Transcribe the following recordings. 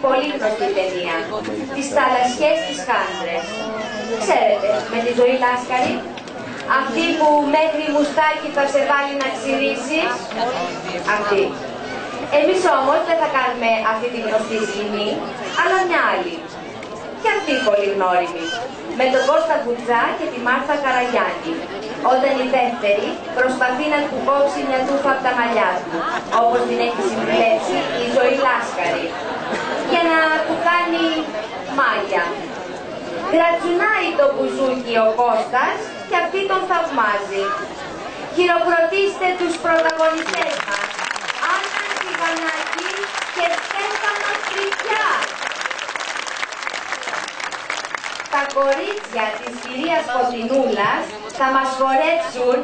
πολύ γνωστή ταινία, τις θαλασσιές της Χάντρες. Ξέρετε, με τη Ζωή Λάσκαρη, αυτή που μέχρι μουστάκι θα σε βάλει να ξυρίσεις, αυτή. Εμείς όμως δεν θα κάνουμε αυτή τη γνωστή σκηνή, αλλά μια άλλη. Και αυτή πολύ γνώριμη, με τον Κώστα Κουτζά και τη Μάρθα Καραγιάννη, όταν η δεύτερη προσπαθεί να του κόψει μια τούφα από τα μαλλιά του, όπως την έχει συμβουλέψει η Ζωή Λάσκαρη, για να του κάνει μάγια. Γρατσουνάει το μπουζούκι ο Κώστας και αυτή τον θαυμάζει. Χειροκροτήστε τους πρωταγωνιστές μας, Άννα Τηγανάκη και Στέφανο Τρυπιά. Τα κορίτσια της κυρίας Φωτεινούλας θα μας χορέψουν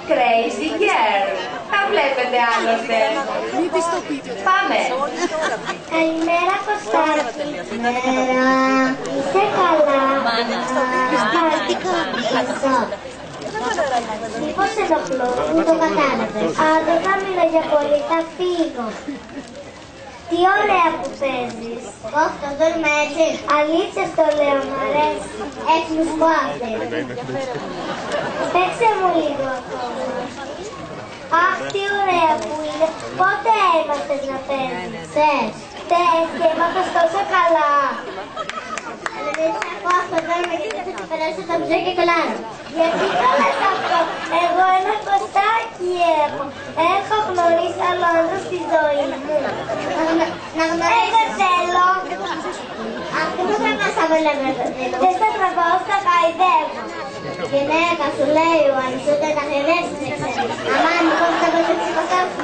Crazy Girl. Τα βλέπετε άλλωστε. Πάμε. Καλημέρα Κωστάκη. Καλημέρα. Είσαι καλά? Ευχαριστώ. Μήπως ενοχλώ, μου το κατάλαβες. Α, δεν θα μιλώ για πολύ, θα φύγω. Τι ωραία που παίζεις. Όχι, το δούμε έτσι. Αλήθεια στο λέω, μ' αρέσει. Έτσι μου σπάτε. Παίξε μου λίγο ακόμα. Αχ, τι ωραία που είναι. Πότε έμαθες να παίζεις? Χθες. Χθες και έμαθες τόσο καλά. Δεν έχω αυτό δέρμα γιατί θα του περάσω τα μπουζέ και κολλάρω. Γιατί το λες αυτό? Εγώ ένα Κωστάκι έχω. Έχω γνωρίσει άλλο άντρα στη ζωή μου. Να γνωρίσω. Δεν θέλω. Αυτό δεν πρέπει να σαν βολεύει. Δεν θα τραβάω, θα χαϊδεύω. Γυναίκα σου λέει ο άλλος ούτε να χαϊδεύσεις δεν ξέρεις. Αμάν, λοιπόν θα βοηθήσεις Κωστάκη.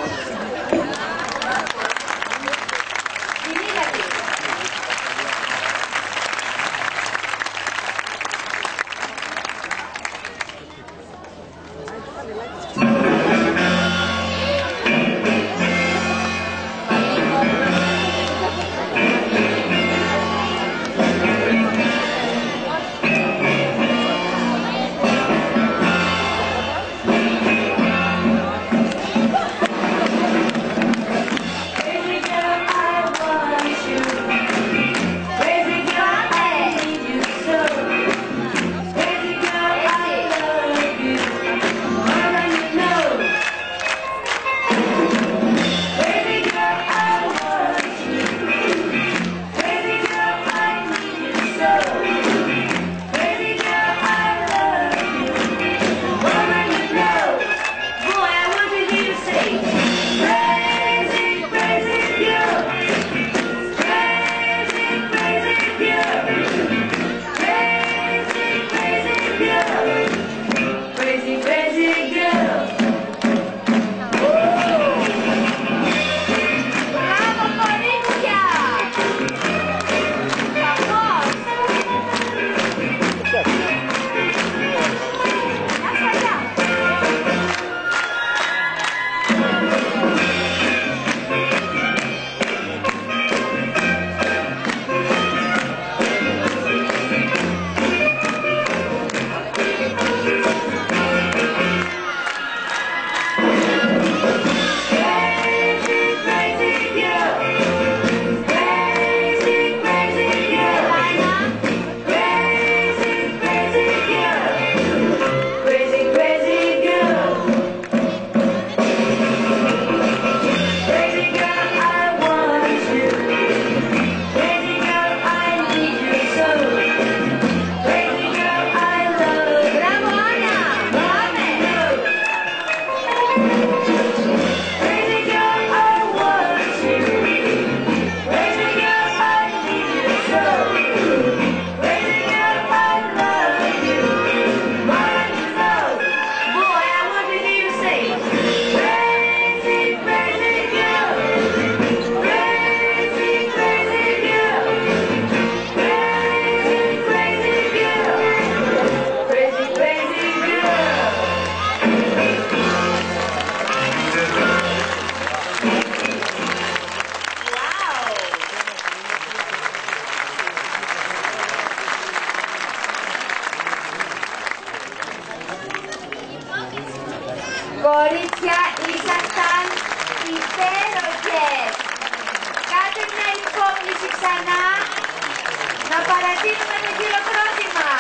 Παρατείνουμε το χειροκρότημα.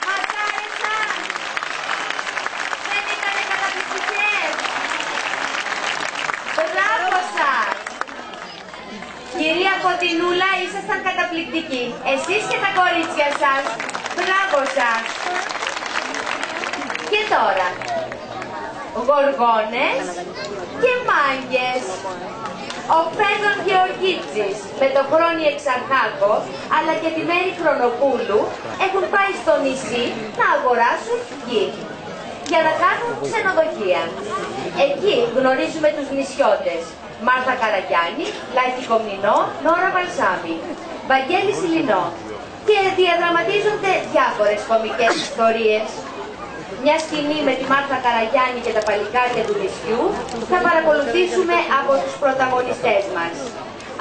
Μας άρεσαν. Δεν ήτανε καταπληκτικές? Μπράβο σας. Κυρία Φωτεινούλα, ήσασταν καταπληκτικοί. Εσείς και τα κορίτσια σας. Μπράβο σας. Και τώρα, γοργόνες και μάγκες. Ο Φέδων Γεωργίτσης με το Χρόνι Εξαρχάκο αλλά και τη Μέρη Χρονοπούλου έχουν πάει στο νησί να αγοράσουν γη για να κάνουν ξενοδοχεία. Εκεί γνωρίζουμε τους νησιώτες Μάρθα Καραγιάννη, Λάκη Κομνηνό, Νόρα Βαλσάμι, Βαγγέλη Σιλινό και διαδραματίζονται διάφορες κομικές ιστορίες. Μια σκηνή με τη Μάρθα Καραγιάννη και τα παλικάρια του νησιού θα παρακολουθήσουμε από τους πρωταγωνιστές μας.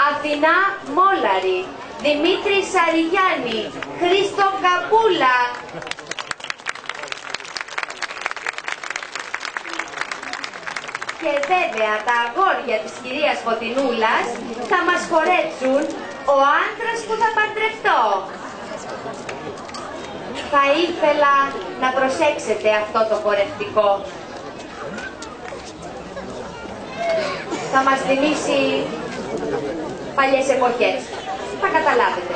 Αθηνά Μόλαρη, Δημήτρη Σαριγιάννη, Χρήστο Καπούλα. Και βέβαια τα αγόρια της κυρίας Φωτεινούλας θα μας χορέψουν «Ο άντρας που θα παντρευτώ». Θα ήθελα να προσέξετε αυτό το χορευτικό. Θα μας θυμίσει παλιές εποχές. Θα καταλάβετε.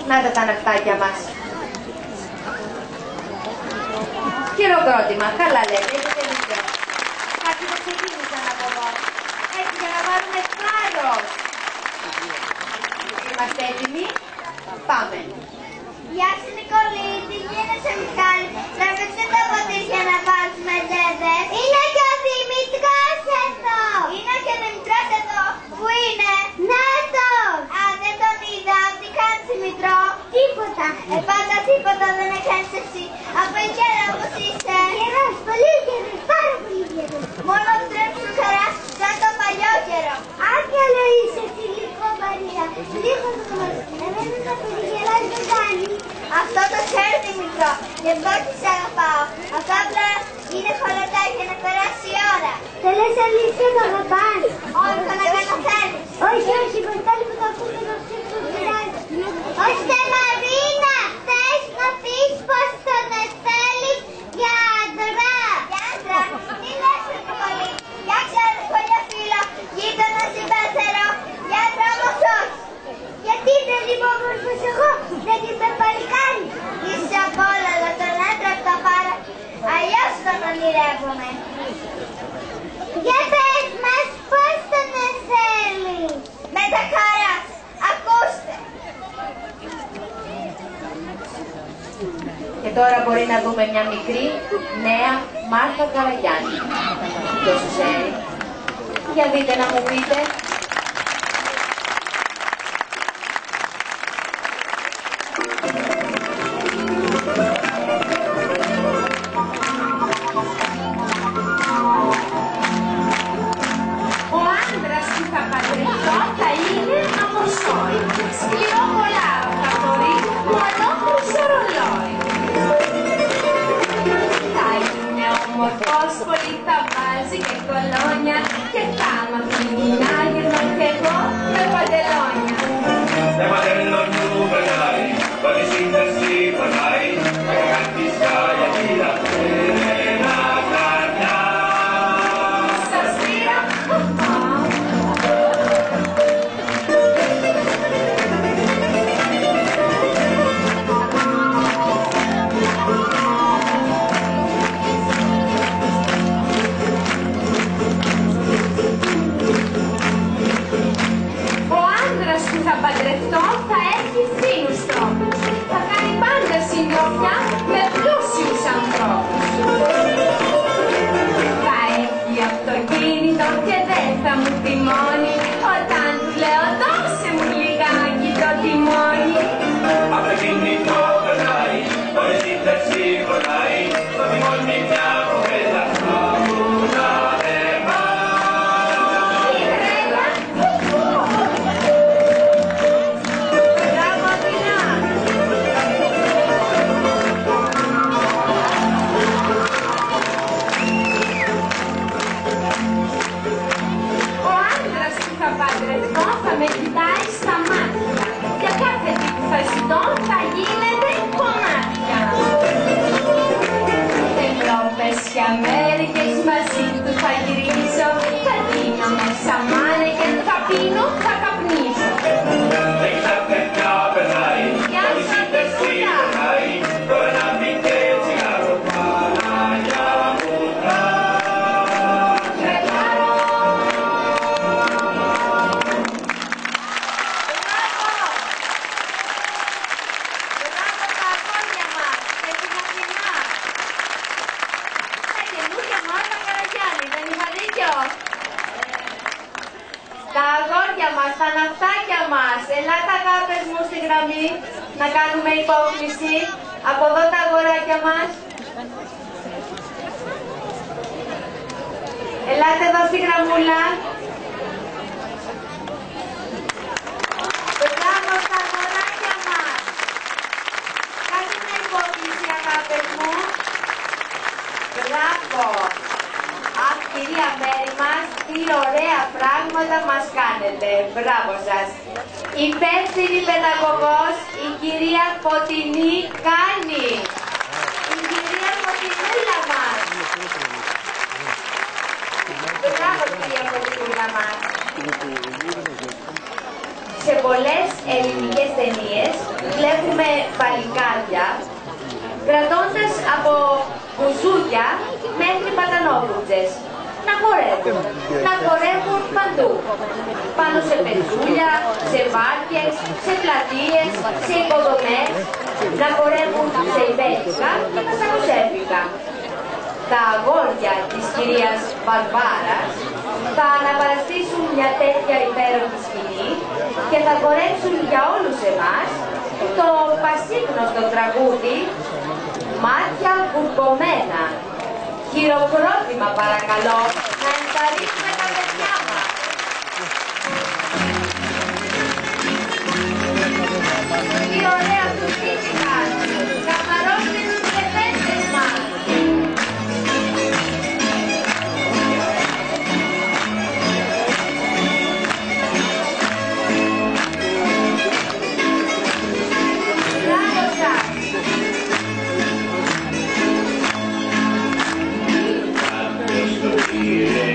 Να τα ναυτάκια μας. Χειροκρότημα. Καλά λέτε. Έχετε δίκιο. Κάτι το ξεκίνησαν από εδώ. Έτσι για να πάρουμε θάρρος. Είμαστε έτοιμοι. Πάμε. Γεια σου Νικολή, τι γίνεσαι Μιχάλη, τραβήξτε τα ποτήρια να πάρουμε τζέδες. Είναι και ο Δημητρός εδώ. Είναι και ο Δημητρός εδώ. Πού είναι? Νάτος. Α, δεν τον είδα. Τι κάνεις Δημητρό? Τίποτα. Πάντα τίποτα δεν έκανες εσύ. Από καιρό όπως είσαι. Καιρός, πολύ καιρός, πάρα πολύ καιρός. Μόνο τρέψου χαρά σαν το παλιό καιρό. Άγγελο είσαι, φιλικό Μαρία. Λίγο το μας. Εμένα να περιγελάς δεν κάνει. Αυτό το ξέρει Δημητρό, γι' αυτό και σ' αγαπάω. Αυτό απλά είναι χωρατάκι για να περάσει η ώρα. Θέλεις αλήθεια να αγαπάς? Όχι, θα να κάνω θέλεις. Όχι, όχι, μπροστά λίγο το ακούμε να ψήφω πειράζει. Ωστε Μαρίνα, θες να πεις πως τον θέλεις για άντρα. Για άντρα, τι λες Νικολή? Για ξέρω σχολείο φίλο, γείτονα συμπέθερο, για άντρα όμως όχι. Γιατί δεν είμαι όμορφος εγώ, δεν είμαι παλικάρι. Είσαι απ' όλα, αλλά τον άντρα που τα πάρω, αλλιώς τον ονειρεύομαι. Για πες μας πώς τον θέλεις? Με τα χαράς, ακούστε. Και τώρα μπορεί να δούμε μια μικρή νέα Μάρθα Καραγιάννη. Ποιος ξέρει? Για δείτε να μου πείτε. Ο άντρας που θα παντρευτώ θα είναι αμοσόη. Σκληρό πολλά θα χωρεί μονόχρυσο ρολόι. Θα είναι όμορφος, πολύ θα βάζει και κολόνια και θα μ' αφήνει να γυρνάω. πίνω θα καπνίσω. Γεια σας, παιδιά. Τα αγόρια μας, τα ναυτάκια μας, ελάτε αγάπες μου στη γραμμή να κάνουμε υπόκληση. Από εδώ τα αγοράκια μας. Ελάτε εδώ στη γραμμούλα. Μπράβο στα αγοράκια μας. Κάντε μια υπόκληση αγάπες μου. Μπράβο. Αχ, κυρία Μέρη μας, τι ωραία πράγματα μας κάνετε. Μπράβο σας. Υπεύθυνη παιδαγωγός, η κυρία Φωτεινή Κάνη. Η κυρία Φωτεινούλα μας. Μπράβο, κυρία Φωτεινούλα μας. Σε πολλές ελληνικές ταινίες βλέπουμε παλικάρια κρατώντας από μπουζούκια μέχρι πατανόβουρτζες να χορεύουν παντού. Πάνω σε πεζούλια, σε βάρκες, σε πλατείες, σε υποδομές, να χορεύουν σε υπέρηκα και τα σακοσέρβικα. Τα αγόρια της κυρίας Βαρβάρας θα αναπαραστήσουν μια τέτοια υπέροχη σκηνή και θα χορέψουν για όλους εμάς το πασίγνωστο τραγούδι «Μάτια βουρκωμένα». Χειροκρότημα παρακαλώ, να ενθαρρύνουμε τα παιδιά μας. Τι ωραία του φύτηκαν, καθαρώστε τους εφέντες μας. Μπράβο σας. Yeah.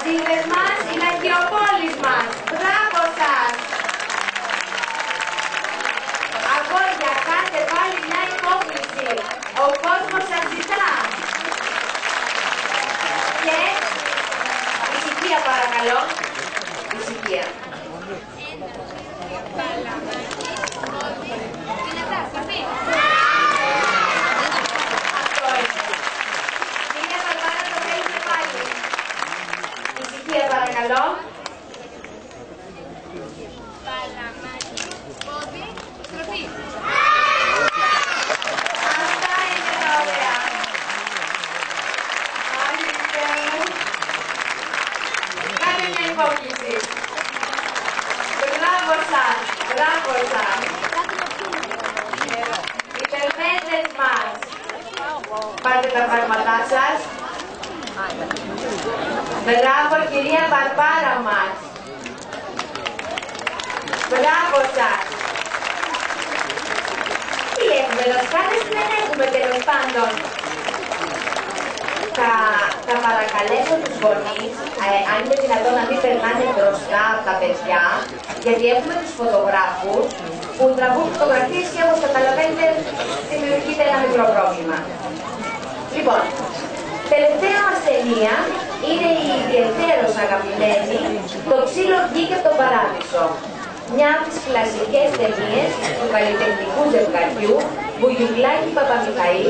Καζίδες μας, η Λαχιοπόλης μας. Μπράβο σας! Αγόρια, κάντε πάλι μια υπόκληση. Ο κόσμος σας ζητά. Και ησυχία παρακαλώ. Ησυχία. Αυτό είναι. Κυρία Βαρβάρα, το θέλουμε πάλι. Ησυχία παρακαλώ. Αυτά είναι τα ωραία. Κάντε μια υπόκληση. Μπράβο σας, μπράβο σας. Οι περμέτρες μας. Πάρτε τα πράγματά σας. Μπράβο κυρία Βαρβάρα μας. Μπράβο σας. Τι έχουμε, δασκάλες δεν έχουμε τέλος πάντων. Θα παρακαλέσω τους γονείς, αν είναι δυνατόν να μην περνάνε μπροστά από τα παιδιά, γιατί έχουμε τους φωτογράφους που τραβούν φωτογραφίες και όπως καταλαβαίνετε δημιουργείται ένα μικρό πρόβλημα. Λοιπόν, τελευταία μας ταινία είναι η ιδιαιτέρως αγαπημένη «Το ξύλο βγήκε από τον παράδεισο». Μια από τις κλασικές ταινίες του καλλιτεχνικού ζευγαριού Μπουγιουκλάκη Παπαμιχαήλ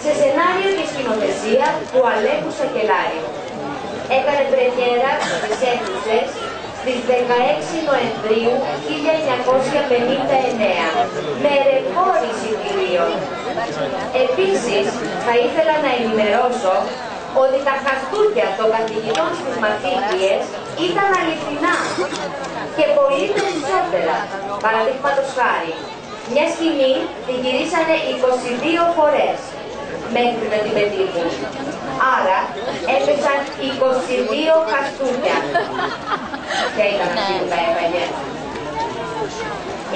σε σενάριο και σκηνοθεσία του Αλέκου Σακελάρη. Έκανε πρεμιέρα στις αίθουσες στις 16 Νοεμβρίου 1959 με ρεκόρ εισιτηρίων. Επίσης, θα ήθελα να ενημερώσω ότι τα χαστούκια των καθηγητών στις μαθήτριες ήταν αληθινά και πολύ περισσότερα. Παραδείγματος χάρη, μια σκηνή την γυρίσανε 22 φορές μέχρι να την πετύχουν. Άρα έπεσαν 22 χαστούκια. Ποια ήταν αυτή που τα έφαγε?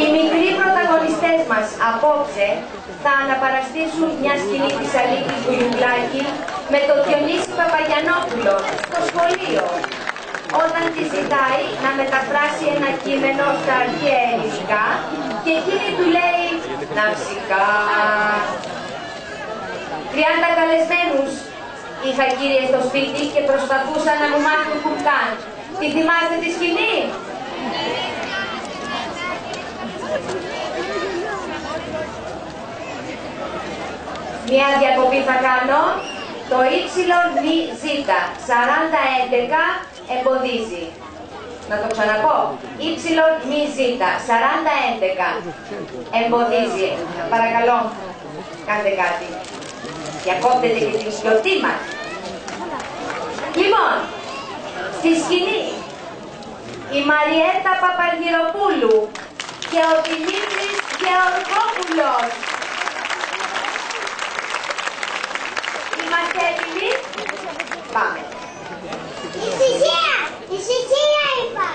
Οι μικροί πρωταγωνιστές μας απόψε θα αναπαραστήσουν μια σκηνή της Αλίκης Μπουγιουκλάκη με τον Διονύση Παπαγιαννόπουλο στο σχολείο, όταν τη ζητάει να μεταφράσει ένα κείμενο στα αρχαία ελληνικά και εκείνη του λέει «Ναυσικά». 30 καλεσμένους είχα κύριε στο σπίτι και προσπαθούσαν να μου μάθουν κουρκάν. Τη θυμάστε τη σκηνή? Μια διακοπή θα κάνω. Το YZ 4011 εμποδίζει. Να το ξαναπώ. YZ 4011 εμποδίζει. Παρακαλώ, κάντε κάτι. Διακόπτεται και την σιωτή μας. Λοιπόν, στη σκηνή η Μαριέτα Παπαργυροπούλου και ο Δημήτρης Γεωργόπουλος. Είμαστε έτοιμοι? Πάμε. Ησυχία! Ησυχία είπα!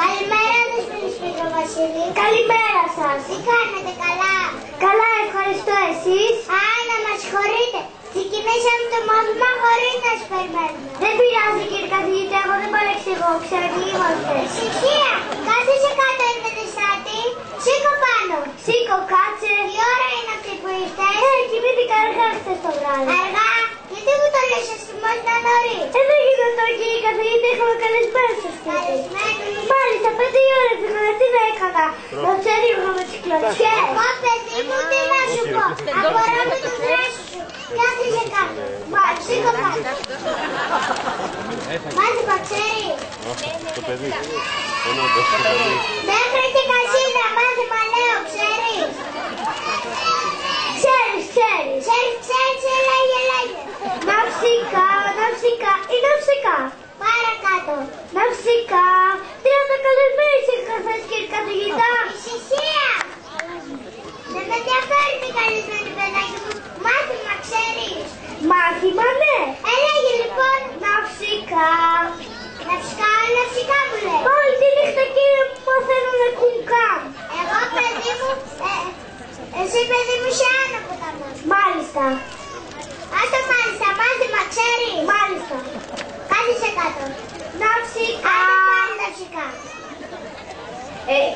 Καλημέρα Δεσποινή Βασίλη. Καλημέρα σας. Τι κάνετε, καλά? Καλά, ευχαριστώ, εσείς? Α, να μας συγχωρείτε. Ξεκινήσαμε το μάθημα χωρίς να σας περιμένουμε. Δεν πειράζει κύριε καθηγητή, εγώ δεν παρεξηγώ, ξέρω τι είμαστε. Ησυχία! Κάθισε κάτω ενδεδιστάτη. Σήκω πάνω. Σήκω, κάτσε. Τι ώρα είναι αυτή που ήρθες? Κοιμήθηκα αργά χθες το βράδυ. Αργά? Γιατί μου το λες, ο θυμός ήταν νωρίς? Δεν γίνεται τώρα κύριε καθηγητή, έχουμε καλεσμένους στο σπίτι. Καλεσμένους? Μάλιστα, 5 η ώρα πήγαμε, τι να έκανα? Να ξερίγω με τις κλωτσιές. Εγώ παιδί μου, τι να σου πω? Απορώ με τους δράσους σου. Κάθισε κάτω. Μάλιστα, σήκω κάτω. Μάθημα, ξέρεις? Το παιδί. Μέχρι και καζίνα, μάθημα λέω, ξέρεις? Ξέρεις, λέγε. Ναυσικά ή ναυσικά. Παρακάτω. Ναυσικά. 30 καλεσμένοι είχα χθες κύριε καθηγητά. Ησυχία. Δεν με ενδιαφέρουν οι καλεσμένοι παιδάκι μου. Μάθημα ξέρεις? Μάθημα ναι. Έλεγε λοιπόν ναυσικά. Ναυσικά μου λέει. Όλη τη νύχτα κύριε που μαθαίνουνε κουνκάν. Εγώ παιδί μου, εσύ παιδί μου είσαι άνω από τα μάτια. Μάλιστα. Άστο μάλιστα, μάθημα ξέρεις? Μάλιστα. Κάθισε κάτω. Ναυσικά. Πάλι ναυσικά.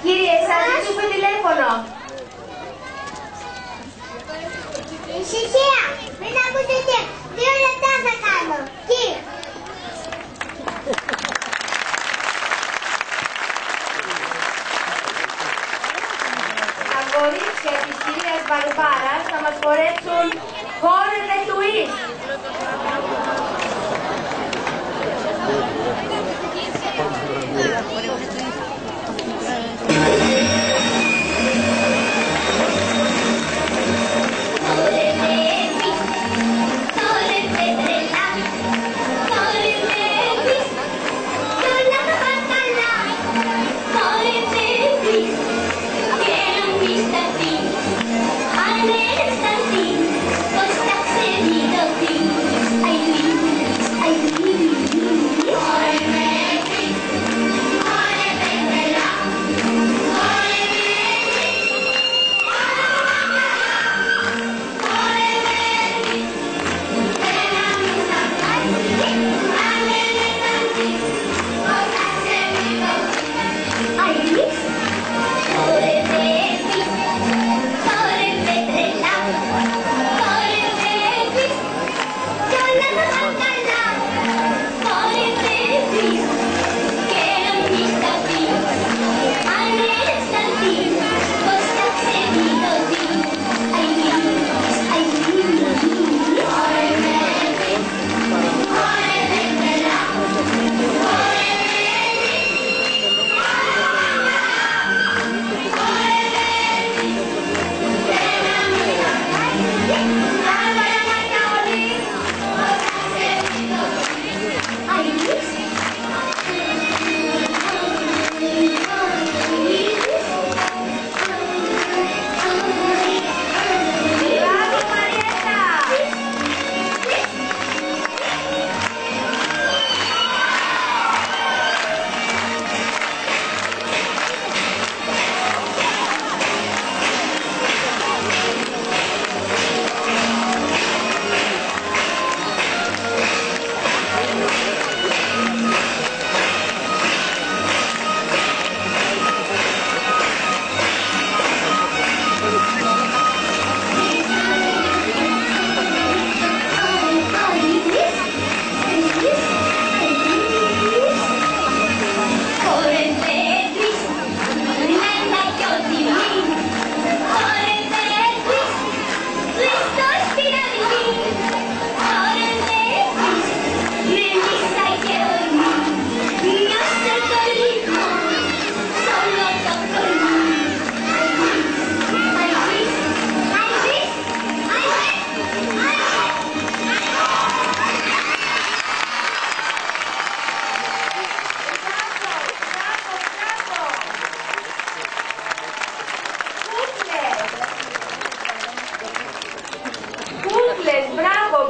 Κύριε, σας ζητούμε τηλέφωνο. Ησυχία. Μην ακούσετε. 2 λεπτά θα κάνω. Κι. Τα κορίτσια της κυρίας Βαρβάρας θα μας χορέψουν «Χόρευε twist».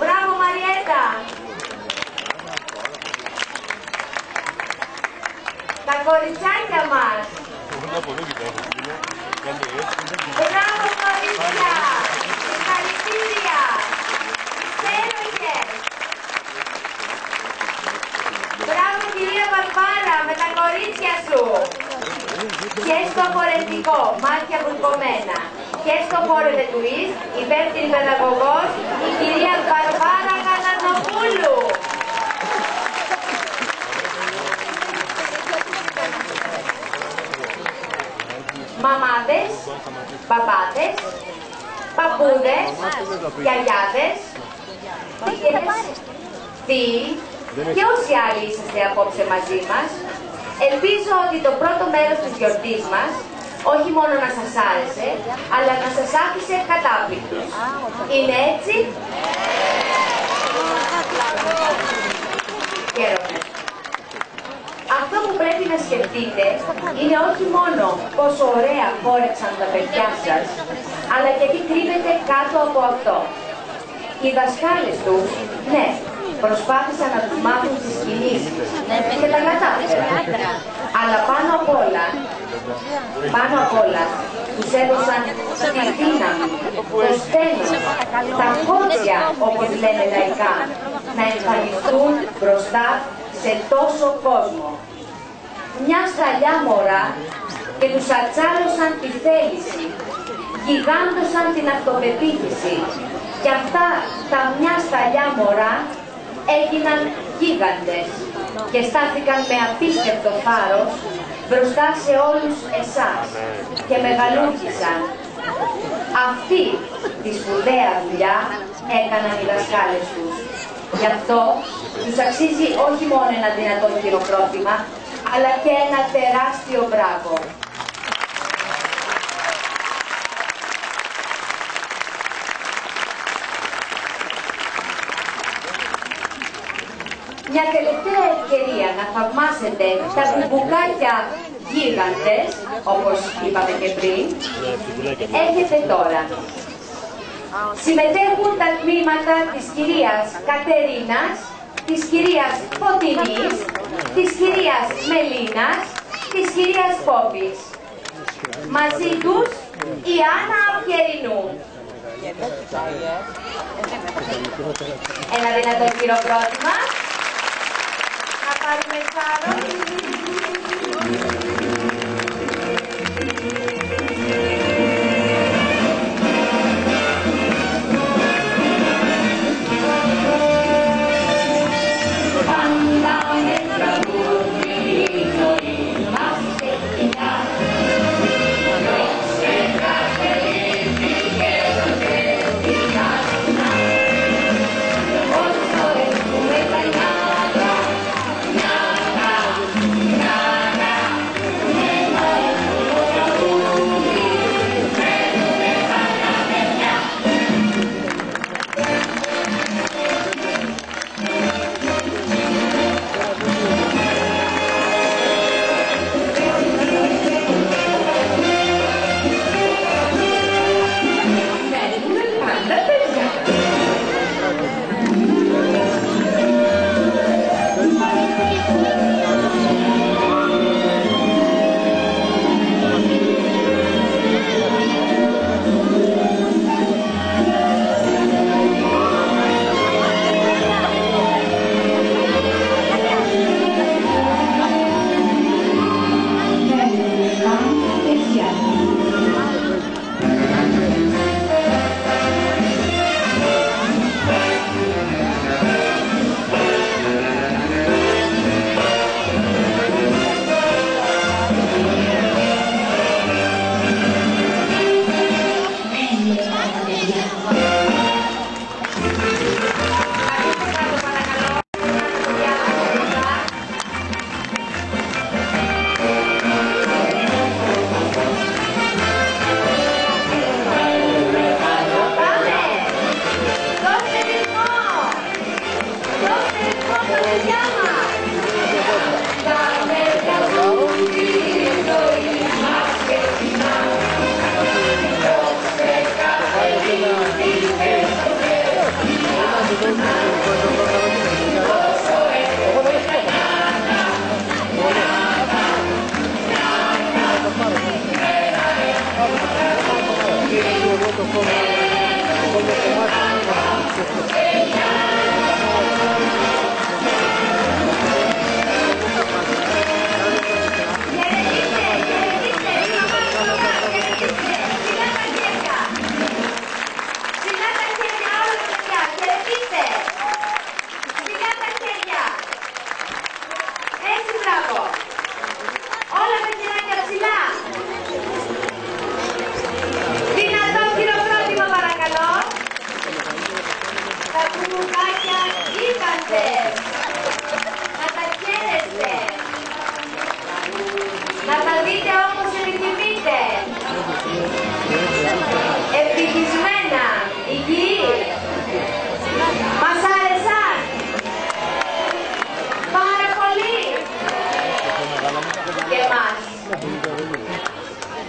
Μπράβο Μαριέτα. Τα κοριτσάκια μας. Μπράβο κορίτσια. Ευχαριστήρια. Υπέροχες. Μπράβο κυρία Βαρβάρα με τα κορίτσια σου. Και στο χορευτικό, μάτια βουλκωμένα. Και στο χόρευε twist, υπεύθυνη παιδαγωγός, η κυρία Βαρβάρα Καναδοπούλου. Μαμάδες, μπαμπάδες, παππούδες, γιαγιάδες, θειές, θείοι και όσοι άλλοι είσαστε απόψε μαζί μας, ελπίζω ότι το πρώτο μέρος της γιορτής μας όχι μόνο να σας άρεσε, αλλά να σας άφησε κατάπληκτους. Είναι έτσι? Χαίρομαι. Αυτό που πρέπει να σκεφτείτε είναι όχι μόνο πόσο ωραία χόρεψαν τα παιδιά σας, αλλά και τι κρύβεται κάτω από αυτό. Οι δασκάλες τους, ναι, προσπάθησαν να τους μάθουν τις κινήσεις και τα κατάφεραν. Αλλά πάνω απ' όλα, τους έδωσαν τη δύναμη, το στένος, τα πόδια, όπως λένε λαϊκά, να εμφανιστούν μπροστά σε τόσο κόσμο. Μια σταλιά μωρά και τους ατσάλωσαν τη θέληση, γιγάντωσαν την αυτοπεποίθηση και αυτά τα μια σταλιά μωρά έγιναν γίγαντες και στάθηκαν με απίστευτο θάρρος μπροστά σε όλους εσάς και μεγαλούργησαν. Αυτή τη σπουδαία δουλειά έκαναν οι δασκάλες τους. Γι' αυτό τους αξίζει όχι μόνο ένα δυνατό χειροκρότημα, αλλά και ένα τεράστιο μπράβο. Μια τελευταία ευκαιρία να θαυμάσετε τα μπουμπουκάκια γίγαντες, όπως είπαμε και πριν, έχετε τώρα. Συμμετέχουν τα τμήματα της κυρίας Κατερίνας, της κυρίας Φωτεινής, της κυρίας Μελίνας, της κυρίας Πόπης. Μαζί τους η Άννα Αυγερινού. Ένα δυνατό χειροκρότημα. Να πάρουμε θάρρος.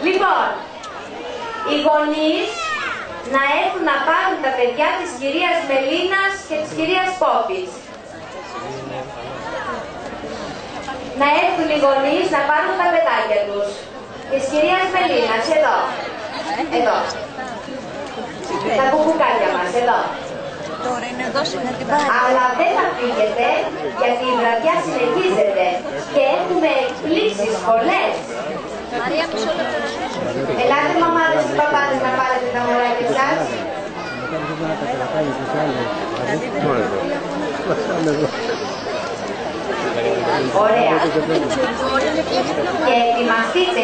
Λοιπόν, οι γονείς να έρθουν να πάρουν τα παιδιά της κυρίας Μελίνας και της κυρίας Πόπης. Να έρθουν οι γονείς να πάρουν τα παιδάκια τους. Της κυρίας Μελίνας, εδώ. Εδώ. Τα κουκουκάκια μας, εδώ. Αλλά δεν θα φύγετε, γιατί η βραδιά συνεχίζεται και έχουμε εκπλήξεις πολλές. Ελάτε μαμάδες και παπάδες να πάρετε τα μωράκια σας. Ωραία. Και ετοιμαστείτε.